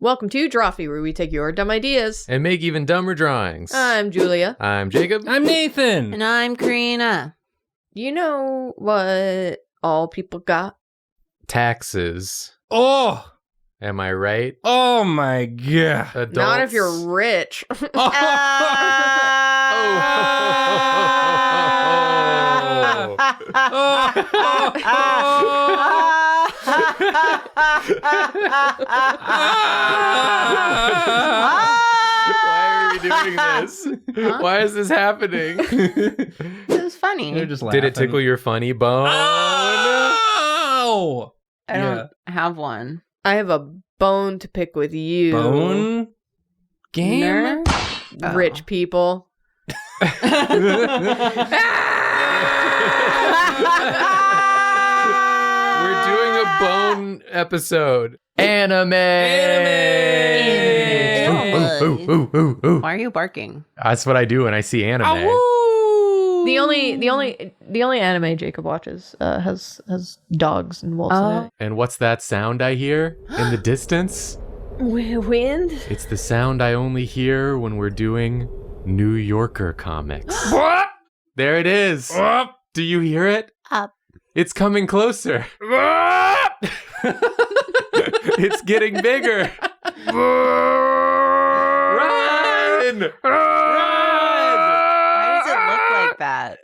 Welcome to Drawfee, where we take your dumb ideas and make even dumber drawings. I'm Julia. I'm Jacob. I'm Nathan. And I'm Karina. You know what all people got? Taxes. Oh, Am I right? oh my god. Adults. Not if you're rich. Why are we doing this? Huh? Why is this happening? It was funny. They're just Did it tickle your funny bone? Oh! I don't have one. I have a bone to pick with you. Bone game? Ner? Rich people. We're doing a bone episode. Anime. Ooh. Why are you barking? That's what I do when I see anime. The only anime Jacob watches has dogs and wolves in it. And what's that sound I hear in the distance? Wind? It's the sound I only hear when we're doing New Yorker comics. There it is. Do you hear it? Up. It's coming closer. It's getting bigger. Run! Why does it look like that?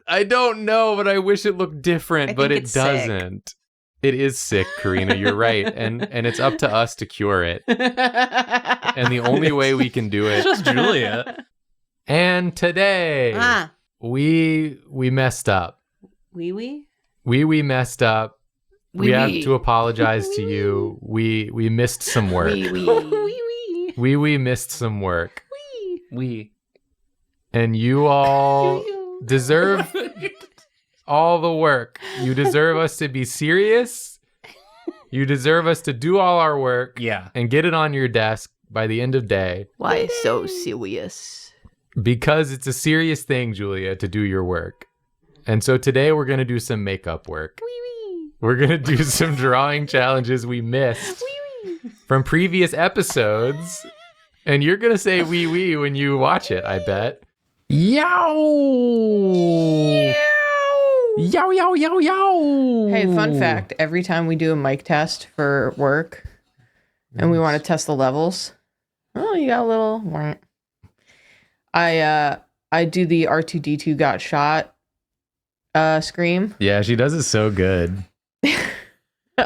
I don't know, but I wish it looked different, I but think it it's sick. doesn't. It is sick, Karina. You're right. And it's up to us to cure it. And the only way we can do it. It's just Julia. And today, we messed up. Wee? We messed up. We have Wee. to apologize to you. We missed some work. We missed some work. We. And you all deserve all the work. You deserve us to be serious. You deserve us to do all our work Yeah. and get it on your desk by the end of day. Why so serious? Because it's a serious thing, Julia, to do your work. And so today we're going to do some makeup work. We're going to do some drawing challenges we missed from previous episodes. And you're going to say wee wee when you watch it, I bet. Yow! Yow, yow, yow, yow! Hey, fun fact. Every time we do a mic test for work and we want to test the levels, oh, you got a little... I do the R2-D2 got shot scream. Yeah, she does it so good.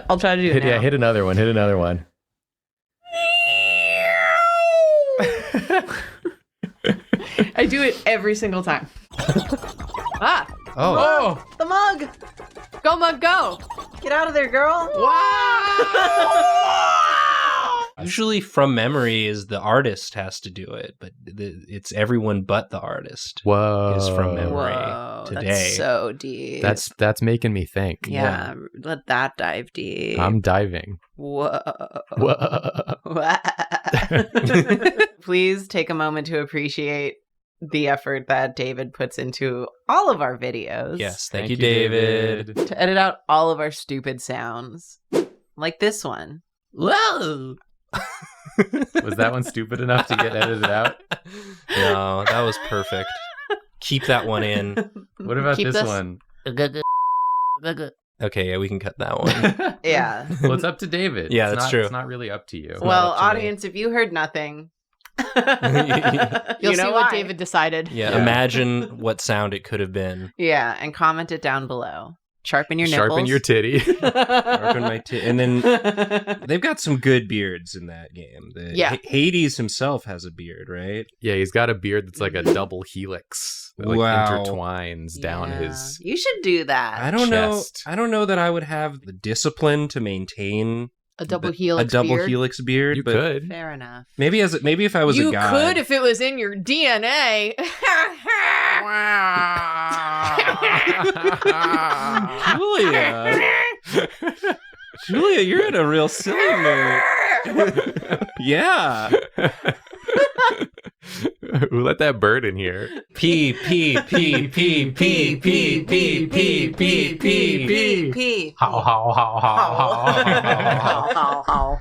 I'll try to do it now. Hit another one. Hit another one. I do it every single time. Ah! Oh! The mug! Go, Mug, go! Get out of there, girl! Usually from memory is the artist has to do it, but it's everyone but the artist Whoa! is from memory. Whoa, today. that's so deep. That's making me think. yeah, let that dive deep. I'm diving. Whoa. Whoa. Please take a moment to appreciate the effort that David puts into all of our videos. Yes, thank you, David. To edit out all of our stupid sounds. Like this one. Whoa! Was that one stupid enough to get edited out? No, that was perfect. Keep that one in. What about Keep this this- one? Okay, yeah, we can cut that one. Yeah. Well, it's up to David. Yeah, It's that's not- true. It's not really up to you. Well, up to me. audience, if you heard nothing, You'll you know see what why. David decided. Yeah, Yeah. imagine what sound it could have been. Yeah, and comment it down below. Sharpen your nipples. Sharpen your titty. Sharpen my and then they've got some good beards in that game. Yeah. Hades himself has a beard, right? Yeah, he's got a beard that's like a double helix that like Wow. intertwines down Yeah. his... You should do that. I don't know. Chest. I don't know that I would have the discipline to maintain A double a helix double beard. helix beard. You but could. Fair enough. maybe if I was You a guy. could if it was in your DNA. Julia, you're in a real silly mood. Yeah. Who let that bird in here? P P P P P P P P P P P. P. How. How.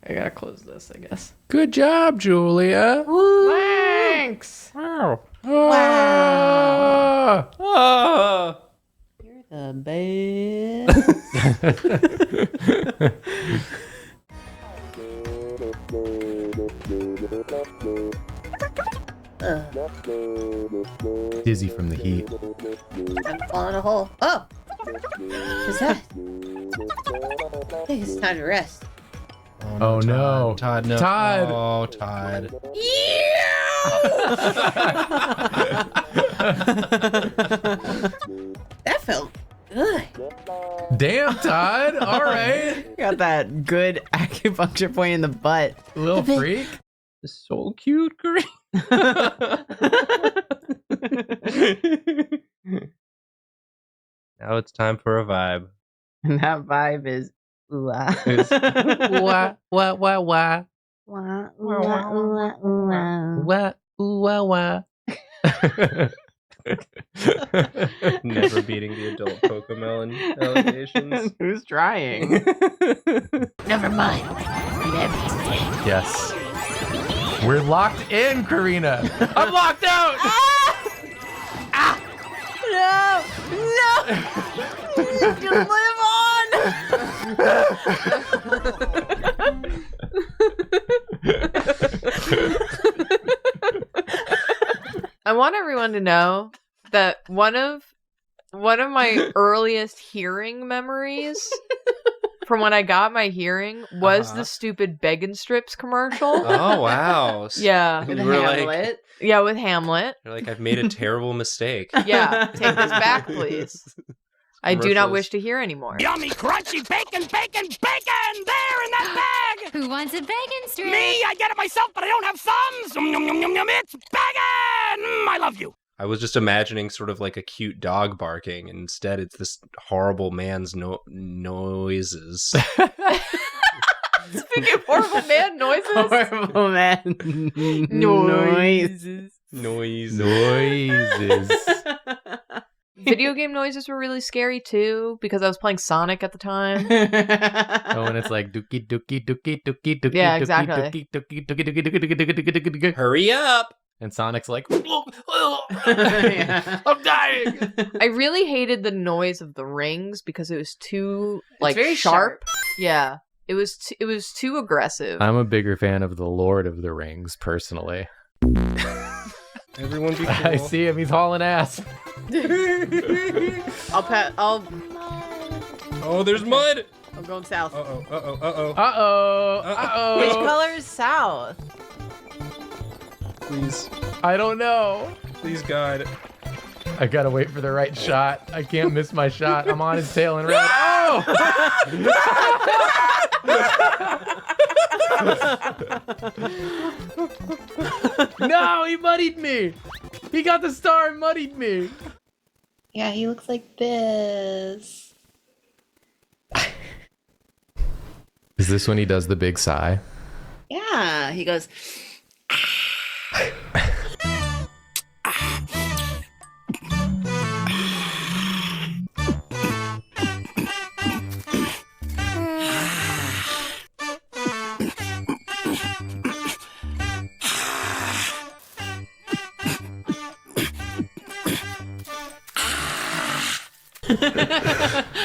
I gotta close this, I guess. Good job, Julia. Thanks. Wow. Wow. Ah. You're the best. Dizzy from the heat. I'm falling a hole. Oh! What's that? I think it's time to rest. Oh, no. Todd, no. Todd. Oh, Todd. That felt good. Damn, Todd. All right. Got that good acupuncture point in the butt. Little freak. So cute, Green. Now it's time for a vibe. And that vibe is ooh ah. Wah, wah, wah, wah. Wah, ooh, wah, ooh, wah, ooh, wah. Wah, ooh, wah, wah. Never beating the adult Cocomelon allegations. Who's trying? Never mind. Yes. We're locked in, Karina. I'm locked out. No! No! You live on! I want everyone to know that one of my earliest hearing memories from when I got my hearing was the stupid Beggin' Strips commercial. Oh, wow. Yeah. You were like, Hamlet. Yeah, with Hamlet. you're like, I've made a terrible mistake. Yeah, take this back, please. I do not Commercials. wish to hear anymore. Yummy, crunchy bacon, bacon, bacon! There in that bag! Who wants a bacon strip? Me, I get it myself, but I don't have thumbs! Yum, yum, yum, yum, yum. It's bacon! I love you. I was just imagining sort of like a cute dog barking, and instead it's this horrible man's noises. Speaking of horrible man noises. Horrible man. Noises. Noises. Video game noises were really scary too because I was playing Sonic at the time. Oh, and it's like dookie dookie dookie dookie dookie. Yeah, dookie, exactly. Dookie dookie dookie dookie dookie dookie dookie dookie dookie. Hurry up! And Sonic's like, Yeah. I'm dying. I really hated the noise of the rings because it was too like very sharp. Yeah, it was too aggressive. I'm a bigger fan of the Lord of the Rings, personally. Everyone be cool. I see him. He's hauling ass. I'll Oh, there's mud! I'm going south. Uh-oh, uh-oh, uh-oh. Uh-oh. Uh-oh. Which color is south? Please, I don't know. please, God. I gotta wait for the right shot. I can't miss my shot. I'm on his tail and red. Oh! No, he muddied me. He got the star and muddied me. Yeah, he looks like this. Is this when he does the big sigh? Yeah, he goes.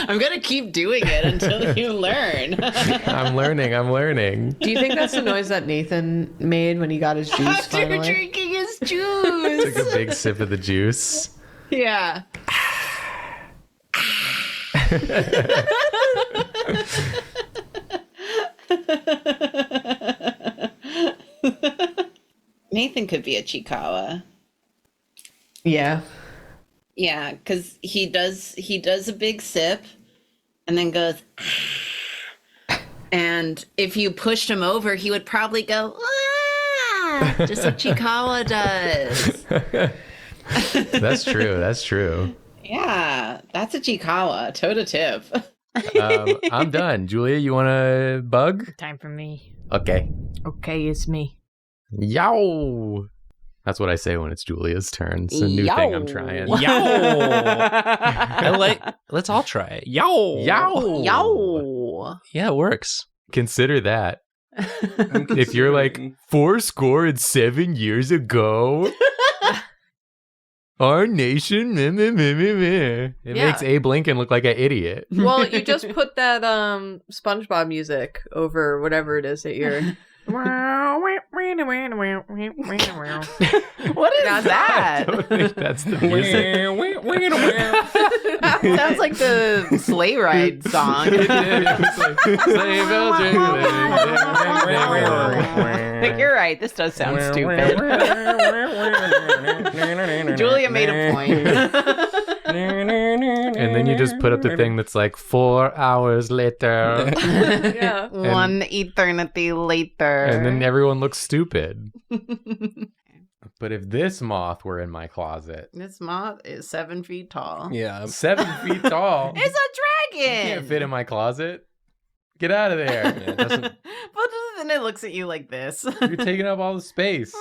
I'm gonna keep doing it until you learn. I'm learning. Do you think that's the noise that Nathan made when he got his juice After finally? drinking his juice. Took a big sip of the juice. Yeah. Nathan could be a Chikawa. Yeah. Yeah, because he does a big sip and then goes, and if you pushed him over, he would probably go, just like Chikawa does. That's true. Yeah, that's a Chikawa, toe to tip. I'm done. Julia, you want to bug? Time for me. Okay. Okay, it's me. Yow! That's what I say when it's Julia's turn. It's a new thing I'm trying. Let's all try it. Yow! Yow! Yow! Yeah, it works. Consider that. If you're like 7 years ago, our nation, meh, meh, meh, meh, meh. It Yeah. makes Abe Lincoln look like an idiot. Well, you just put that SpongeBob music over whatever it is that you're. What is Now I that? don't think that's the music. Sounds like the sleigh ride song. It was like, sleigh bells ringling. Like, you're right. This does sound stupid. Julia made a point. And then you just put up the thing that's like 4 hours later. Yeah. One eternity later. And then everyone looks stupid. But if this moth were in my closet, This moth is 7 feet tall. Yeah. 7 feet tall, It's a dragon. can't fit in my closet. Get out of there. Yeah, it doesn't But then it looks at you like this. You're taking up all the space.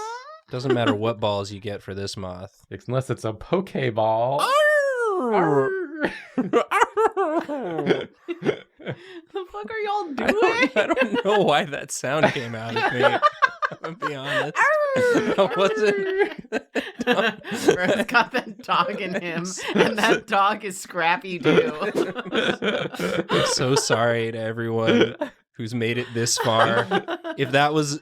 doesn't matter what balls you get for this moth. Unless it's a Pokeball. The fuck are y'all I doing? don't know why that sound came out of me. I'm gonna be honest. I wasn't. Bro's got that dog in him, and that dog is Scrappy too. I'm so sorry to everyone who's made it this far. If that was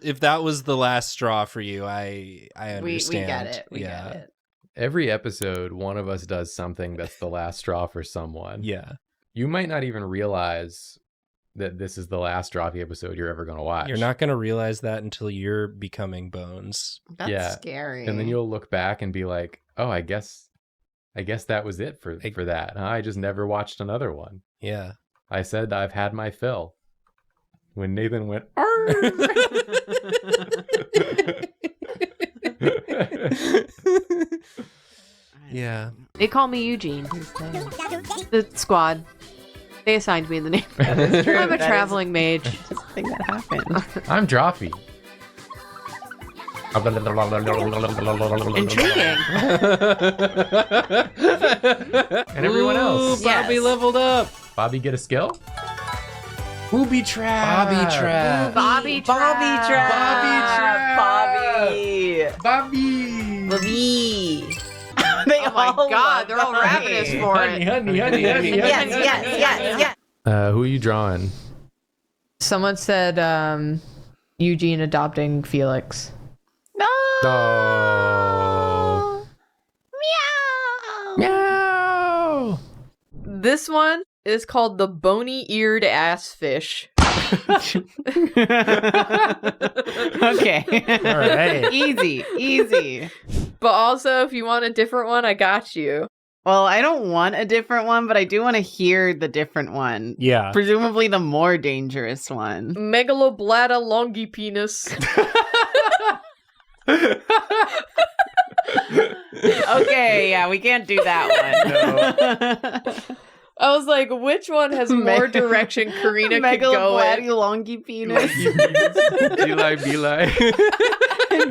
the last straw for you, I we understand. get it. We yeah. get it. Every episode, one of us does something that's the last straw for someone. Yeah. You might not even realize that this is the last Drawfee episode you're ever going to watch. You're not gonna realize that until you're becoming Bones. That's Yeah. scary. And then you'll look back and be like, oh, I guess that was it for that. Huh? I just never watched another one. Yeah. I said I've had my fill. When Nathan went, Yeah. They call me Eugene. The squad. They assigned me the name. That is true. I'm a That is traveling mage. just a thing that happened. I'm Drawfee. Intriguing. And everyone else. Ooh, Bobby Yes. leveled up. Bobby get a skill? Booby trap. Bobby trap. Bobby Bobby trap. Bobby. Bobby. Bobby. They Oh my all god, love they're all that ravenous name. for Honey, it. honey, honey, honey, Yes, honey. yes. Who are you drawing? Someone said Eugene adopting Felix. No. Oh. Meow. Meow. This one is called the bony-eared ass fish. Okay. All right. Easy. But also, if you want a different one, I got you. Well, I don't want a different one, but I do want to hear the different one. Yeah. Presumably the more dangerous one. Megaloblata longipenis. Okay, yeah, we can't do that one. I was like, which one has more direction Karina could go in? longy penis. Eli Belai.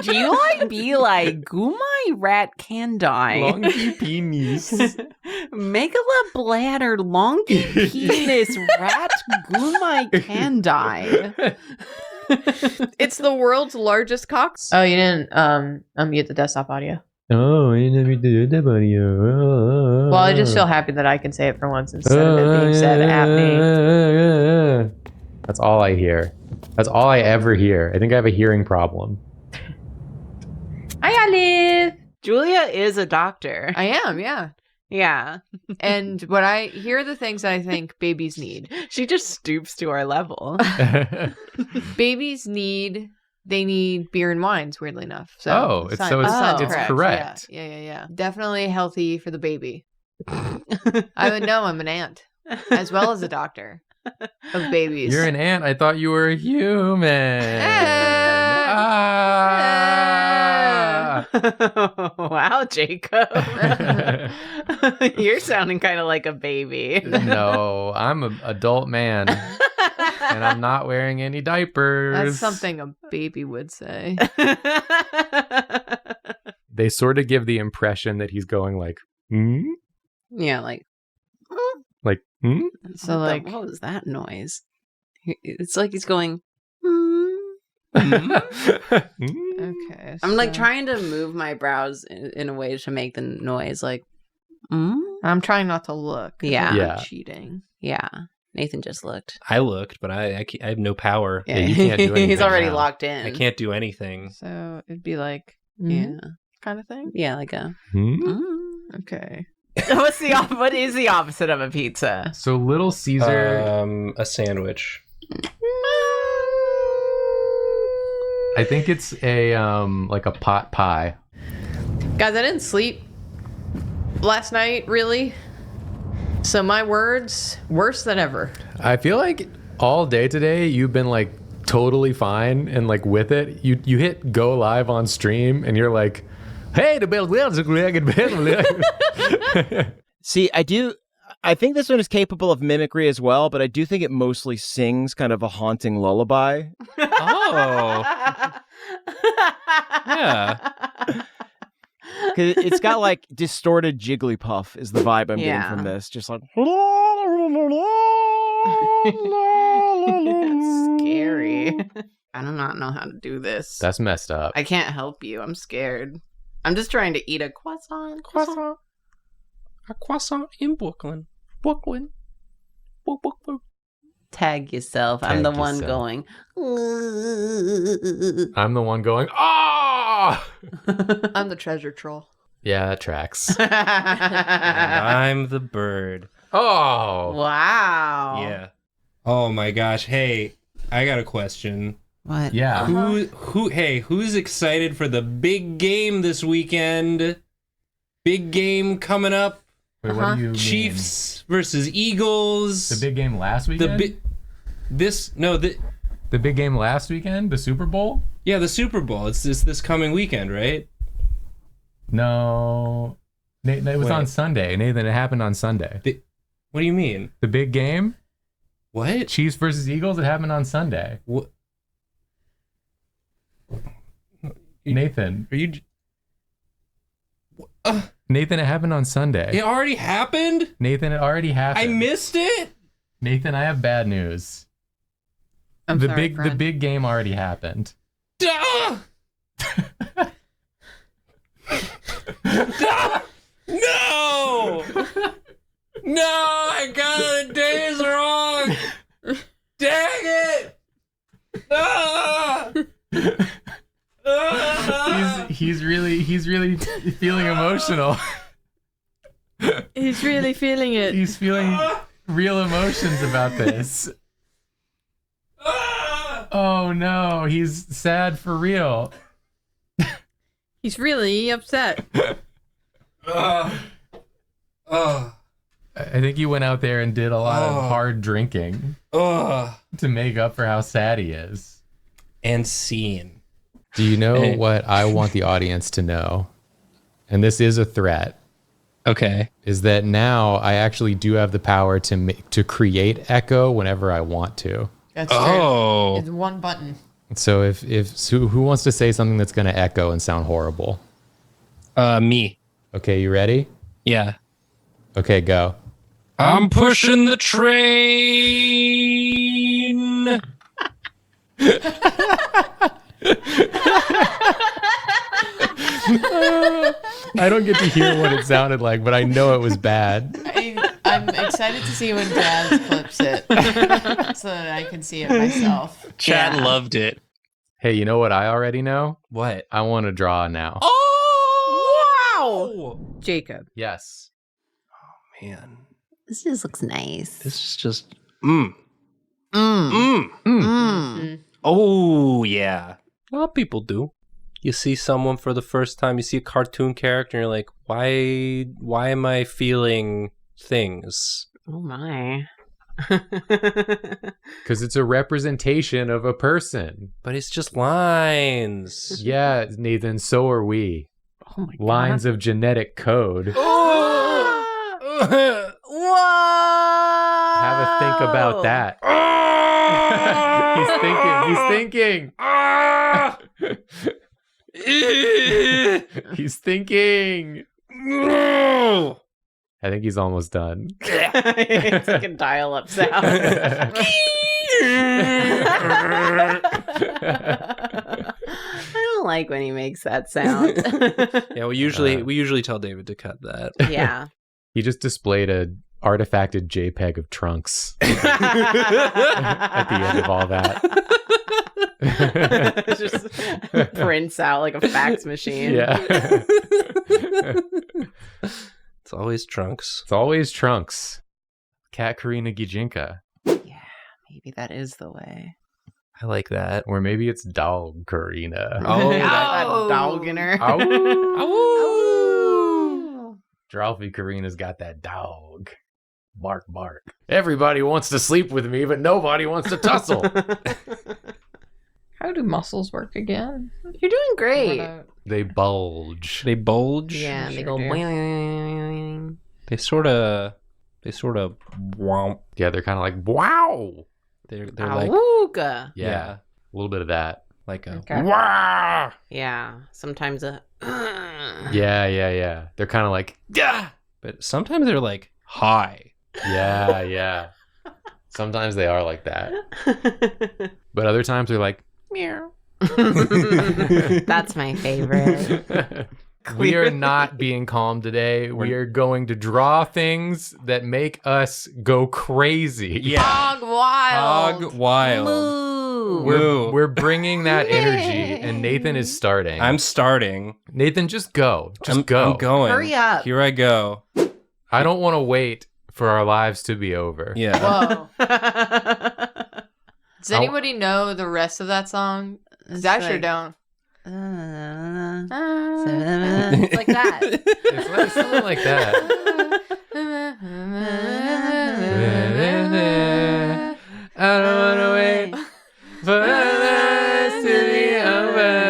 Gili be like Gumai rat can die. Longy penis. Megala bladder longy penis rat Gumai can die. It's the world's largest cock. Oh, you didn't unmute the desktop audio. Oh, you never did that, buddy. Well, I just feel happy that I can say it for once instead of it being said at me. That's all I hear. That's all I ever hear. I think I have a hearing problem. Hi, Olive. Julia is a doctor. I am, yeah. Yeah. And when I hear the things I think babies need, She just stoops to our level. babies need beer and wines, weirdly enough. So Oh, it's- so it's- it's correct. Yeah. Definitely healthy for the baby. I would know I'm an aunt as well as a doctor of babies. You're an ant. I thought you were a human. Ah. Wow, Jacob. You're sounding kind of like a baby. No, I'm an adult man, and I'm not wearing any diapers. That's something a baby would say. They sort of give the impression that he's going like, hmm? Yeah, like, So, like, what was that noise? It's like he's going, "Hmm." Okay. I'm like so- trying to move my brows in a way to make the noise like, I'm trying not to look. 'cause Yeah. I'm Yeah. cheating. yeah. Nathan just looked. I looked, but I have no power. Yeah, you can't do He's anything already now. locked in. I can't do anything. So it'd be like, Yeah. kind of thing. Yeah, like a. Okay. What is the opposite of a pizza? So Little Caesar, A sandwich. I think it's a like a pot pie. Guys, I didn't sleep last night, really. So my words, worse than ever. I feel like all day today you've been like totally fine and like with it. You hit go live on stream and you're like, hey, the bell. See, I think this one is capable of mimicry as well, but I do think it mostly sings kind of a haunting lullaby. Oh. Yeah. 'Cause it's got like distorted Jigglypuff is the vibe I'm getting Yeah. from this. Just like It's scary. I do not know how to do this. That's messed up. I can't help you. I'm scared. I'm just trying to eat a croissant. A croissant in Brooklyn. Brooklyn. Tag yourself. I'm Tag the one yourself. going. I'm the one going, ah! I'm the treasure troll. Yeah, that tracks. And I'm the bird. Oh. Wow. Yeah. Oh my gosh. Hey, I got a question. What? Yeah. Who's excited for the big game this weekend? Big game coming up. Wait, what do you mean? Chiefs versus Eagles. The big game last The weekend? the The big game last weekend? The Super Bowl? yeah, the Super Bowl. It's this coming weekend, right? No. It was Wait. on Sunday. Nathan, it happened on Sunday. What do you mean? The big game? What? Chiefs versus Eagles, it happened on Sunday. What? Nathan. Are you? Nathan, it happened on Sunday. It already happened? Nathan, it already happened. I missed it? Nathan, I have bad news. I'm the sorry, big friend. big game already happened. Duh! Duh! No! No, I got the days wrong. Dang it! Ah! Ah! He's really feeling emotional. He's really feeling it. He's feeling real emotions about this. Ah! Oh no, he's sad for real. He's really upset. Ah! Ah! I think he went out there and did a lot of Oh. hard drinking Ah! to make up for how sad he is. And scene. Do you know Hey. what I want the audience to know? And this is a threat. Okay. Is that now I actually do have the power to create echo whenever I want to. That's true. Oh. It's one button. So who wants to say something that's going to echo and sound horrible? Me. Okay, you ready? Yeah. Okay, go. I'm pushing the train. I don't get to hear what it sounded like, but I know it was bad. I'm excited to see when Jazz clips it so that I can see it myself. Chad Yeah. loved it. Hey, you know what I already know? What? I want to draw now. Oh! Wow! Jacob. Yes. Man, This just looks nice. this is just. Oh, yeah. A lot of people do. You see someone for the first time, you see a cartoon character, and you're like, why am I feeling things? Oh my. Because it's a representation of a person. But it's just lines. Yeah, Nathan, so are we. Oh my Lines of genetic code. Whoa! Have a think about that. He's thinking. I think he's almost done. It's like a dial-up sound. I don't like when he makes that sound. Yeah, we usually tell David to cut that. Yeah. He just displayed a artifacted JPEG of Trunks at the end of all that. Just prints out like a fax machine. Yeah. It's always Trunks. It's always Trunks. Cat Karina Gijinka. Yeah, maybe that is the way. I like that. Or maybe it's Dog Karina. Oh, that dog in her. Drawfee Karina's got that dog. Bark, bark. Everybody wants to sleep with me, but nobody wants to tussle. How do muscles work again? You're doing great. They bulge. They bulge. Yeah, they Sure go do. boing. They sort of womp. Yeah, they're kind of like, wow. They're like Awooga. Yeah, a little bit of that. like a Okay. Wow. Yeah, sometimes a. Yeah. They're kind of like, yeah. but sometimes they're like high. Yeah. Sometimes they are like that. But other times they're like, meow. That's my favorite. We are not being calm today. We are going to draw things that make us go crazy. Hog wild. Hog wild. Moo. Woo. We're bringing that energy, and Nathan is starting. I'm starting. Nathan, just go. Just go. I'm going. Hurry up. Here I go. I don't want to wait for our lives to be over. Yeah. Whoa. Does anybody know the rest of that song? 'Cause I sure don't. It's like that. It's something like that. I don't want to wait for us to be over.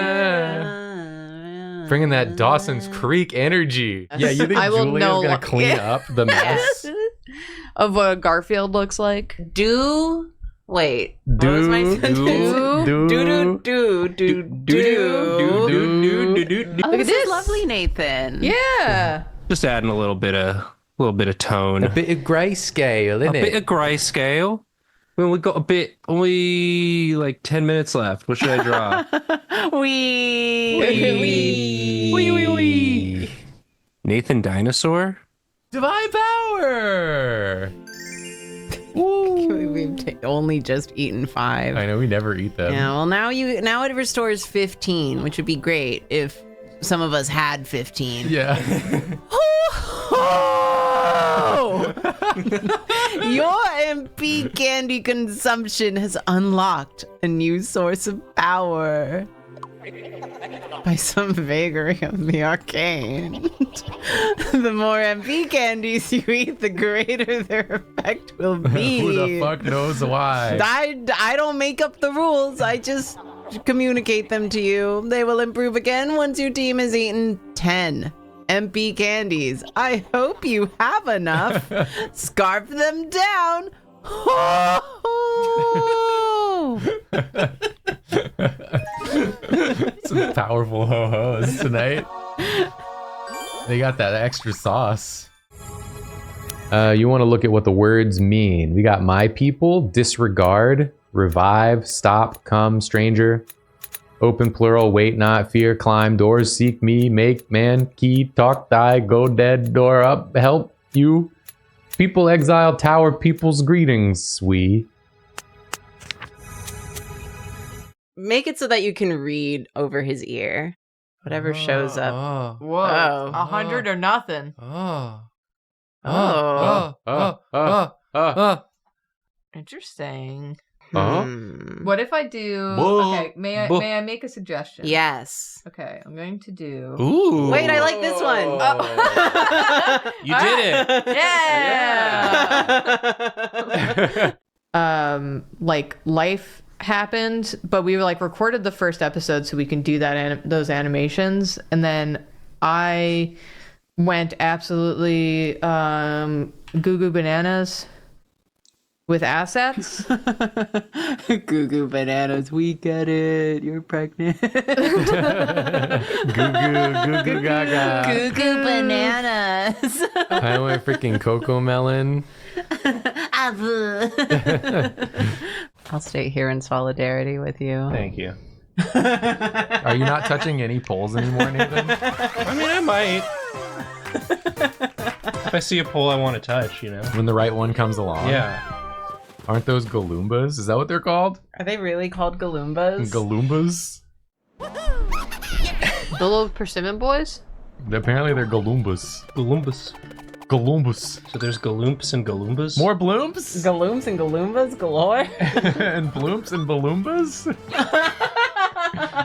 Bringing that Dawson's Creek energy. Yeah, you think I will Julia's no going lo- to clean up the mess? Of what Garfield looks like. Wait. What was my sentence? Look at this, lovely Nathan. Yeah. Just adding a little bit of tone. A bit of grayscale, A innit? bit of grayscale. Well, we got only like 10 minutes left. What should I draw? Wee. Nathan Dinosaur? Divine power! We've only just eaten 5. I know we never eat them. Yeah, well now it restores 15, which would be great if some of us had 15. Yeah. Your MP candy consumption has unlocked a new source of power. By some vagary of the arcane. The more MP candies you eat, the greater their effect will be. Who the fuck knows why? I don't make up the rules. I just communicate them to you. They will improve again once your team has eaten 10 MP candies. I hope you have enough. Scarf them down. Some powerful ho-hos tonight. They got that extra sauce. You want to look at what the words mean. We got my people, disregard, revive, stop, come, stranger, open plural, wait not, fear, climb, doors, seek me, make, man, key, talk, die, go, dead, door up, help, you, people, exile, tower, people's greetings, we. Make it so that you can read over his ear. Whatever shows up. Whoa. Oh. 100 or nothing. Interesting. What if I do? Okay, may I make a suggestion? Yes. Okay, I'm going to do. Ooh. Wait, I like this one. You did it. Yeah. Like life happened, but we were like recorded the first episode so we can do that those animations, and then I went absolutely goo goo bananas with assets. Goo goo bananas, we get it. You're pregnant. Goo goo gaga. Goo goo bananas. I went freaking cocoa melon. I'll stay here in solidarity with you. Thank you. Are you not touching any poles anymore, Nathan? I mean, I might. If I see a pole I want to touch, you know. When the right one comes along. Yeah. Aren't those Galoombas? Is that what they're called? Are they really called Galoombas? Galoombas? The little persimmon boys? Apparently they're Galoombas. Galoombas. Galoombas. So there's Galoomps and Galoombas? More blooms? Galooms and Galoombas galore? And blooms and baloombas?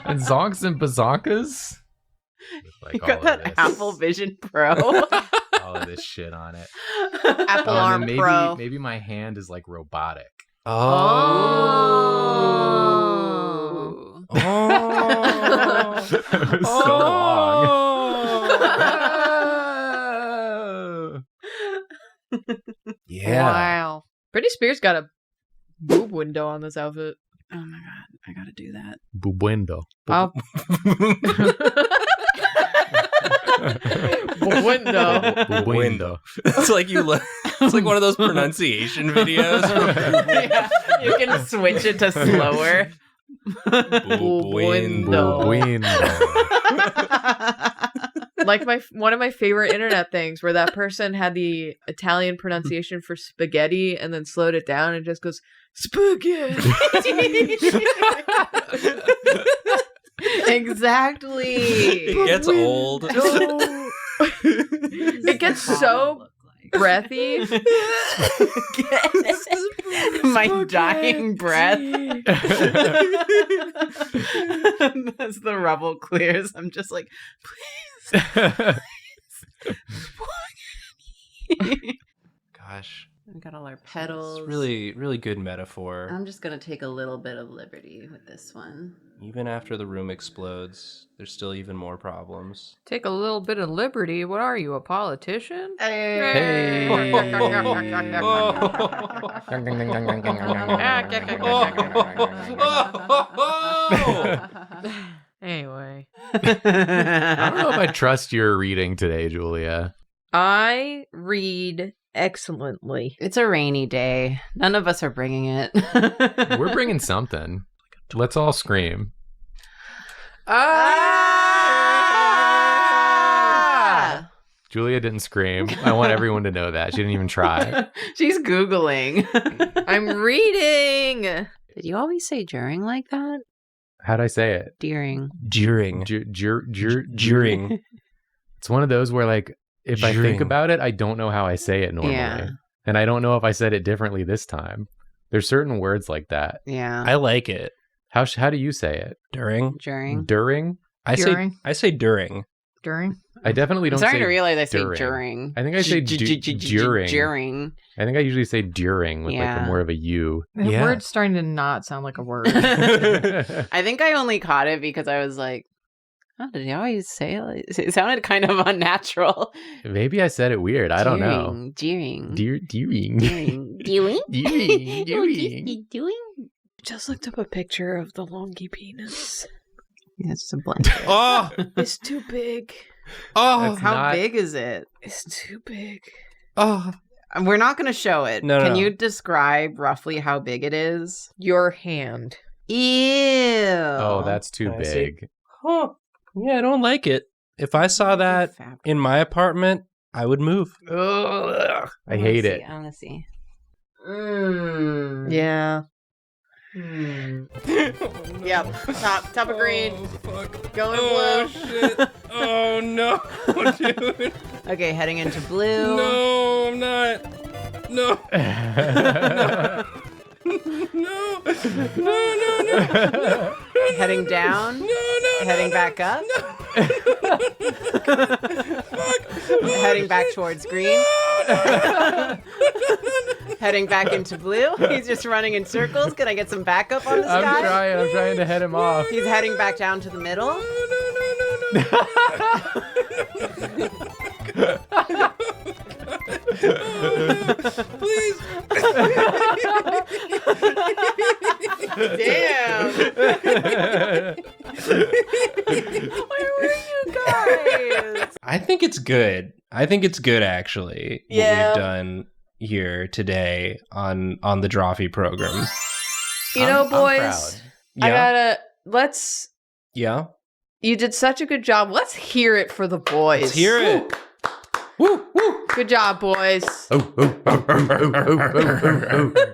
And zonks and bazonkas? Like You got that Apple Vision Pro. all of this shit on it. Apple and Arm then maybe, Pro. maybe my hand is like robotic. Oh. Oh. It was so long. Yeah. Wow. Britney Spears got a boob window on this outfit. Oh my god, I gotta do that. Bubuendo. Oh. Window. Bubuendo. It's like it's like one of those pronunciation videos. Yeah, you can switch it to slower. Bubuendo. Like one of my favorite internet things where that person had the Italian pronunciation for spaghetti and then slowed it down and just goes spaghetti. Exactly. It gets old. It gets so breathy. My dying breath. As the rubble clears, I'm just like, Gosh. we got all our petals. It's really, really good metaphor. I'm just gonna take a little bit of liberty with this one. Even after the room explodes, there's still even more problems. Take a little bit of liberty. What are you, a politician? Hey. Anyway, I don't know if I trust your reading today, Julia. I read excellently. It's a rainy day. None of us are bringing it. We're bringing something. Let's all scream. Ah! Julia didn't scream. I want everyone to know that. She didn't even try. She's Googling. I'm reading. Did you always say during like that? How'd I say it? During. During. During. It's one of those where, like, if I think During. about it, I don't know how I say it normally. Yeah. And I don't know if I said it differently this time. There's certain words like that. Yeah. I like it. How do you say it? During. During. During? During. I say during. During. I definitely I'm don't starting say to realize I say during. during. I think I say during. During. I think I usually say during with like Yeah. a more of a U. The Yeah. word's starting to not sound like a word. I think I only caught it because I was like, oh, did he always say it? It sounded kind of unnatural. Maybe I said it weird. I don't know. During. During. During. Doing? During. Just looked up a picture of the longy penis. It's a blanket. Oh. It's too big. Oh. That's How not- big is it? It's too big. Oh. We're not going to show it. No, Can no. you describe roughly how big it is? Your hand. Ew. Oh, that's too I see. big. Huh. Yeah, I don't like it. If I saw that Fabric. in my apartment, I would move. Ugh. I hate it. I want to see. Yeah. Yep. Top of green. Going Oh, blue. shit. Oh, no, dude. Okay, heading into blue. No, I'm not. No. No. Heading down. No. Heading back up. Heading back towards green. Heading back into blue. He's just running in circles. Can I get some backup on the I'm sky? trying to head him off. He's heading back down to the middle. Please. Damn. Where were you guys? I think it's good. Actually. Yeah. What we've done here today on the Drawfee program. You know, I'm boys, proud. I Yeah. let's. Yeah. You did such a good job. Let's hear it for the boys. Let's hear it. Woo, woo. Good job, boys. Oh, oh, oh, oh, oh, oh, oh, oh.